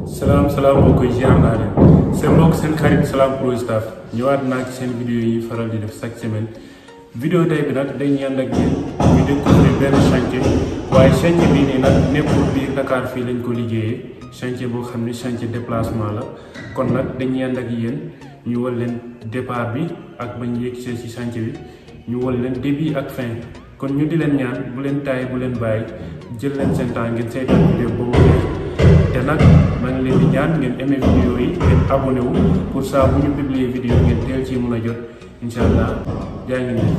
Salam salam mbokk yi ziar naa leen seen mbokk seen xarit Salam Pro Staff ñëwaat naa ci seen vidéo yi faral di def chaque semaine vidéo tey bi nag dañuy ànd ak yéen ñu découvrir benn chantier waaye chantier bii nii nag nekkul biir Dakar fii lañ ko liggéeyee chantier boo xam ne chantier déplacement la kon nag dañuy ànd ak yéen ñu wal leen départ bi ak bañ yeggsee ci chantier bi ñu wal leen début ak fin kon ñu di leen ñaan bu leen taay bu leen bàyyi jël leen seen temps ngeen seetaan vidéo boobu te nag maa ngi leen di ñaan ngeen aimé vidéo yi ngeen abonné wu pour ça bu ñu publier vidéo ngeen teel ci mën a jot incha allah jaa ngi nii.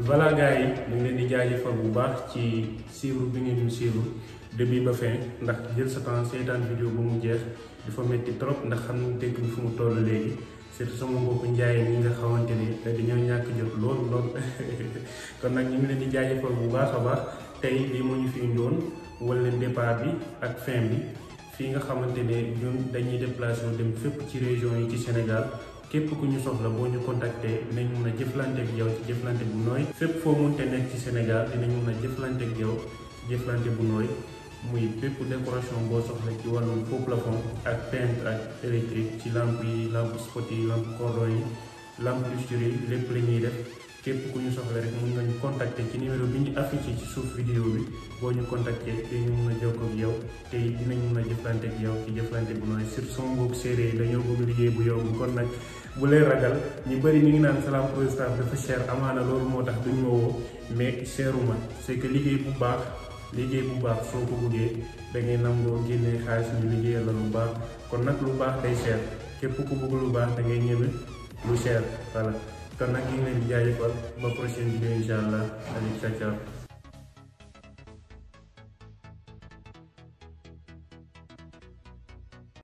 voilà gars yi ñu ngi leen di jaajëfal bu baax ci suivre bi ngeen ñu suivre début ba fin ndax jël sa temps seetaan vidéo ba mu jeex dafa metti trop ndax xam nañ dëkk bi fu mu toll léegi surtout sama mbokku njaay ñi nga xamante ni dañoo ñàkk jot lool kon nag ñu ngi leen di jaajëfal bu baax a baax tey lii moo ñu fi indoon wala leen départ bi ak fin bi fii nga xamante ne ñun dañuy déplacé dem fépp ci région yi ci Sénégal képp ku ñu soxla boo ñu contacter dinañ mun a jëflante ak yow ci jëflante bu nooy fépp foo munte nekk ci Sénégal dinañ mun a jëflante ak yow ci jëflante bu nooy muy bépp décoration boo soxla ci wàllum faux plafond ak peintre ak électrique ci lampe yi lampe spot yi lampe cordon yi lampe lustre yi lépp la ñuy def képp ku ñu soxla rek mun nañu contacter ci numéro bi ñu affiché ci suuf vidéo bi boo ñu contacter dañu mun a jokkoo ak yow te dinañ mun a jëflante ak yow ci jëflante bu nooy surtout sama mbokk séeréer yi dañoo bëgg liggéey bu yomb kon nag bu leen ragal ñu bëri ñu ngi naan Salam Pro Staff dafa cher amaana loolu moo tax duñ ma woo mais cheruma c'est que liggéey bu baax soo ko bëggee da ngay nangoo génnee xaalis ñu liggéeyal la lu baax kon nag lu baax day cher képp ku bëgg lu baax da ngay ñëwee lu cher voilà kon nag ñu ngi leen di jaajëfal ba prochaine vidéo incha allah allez ciao ciao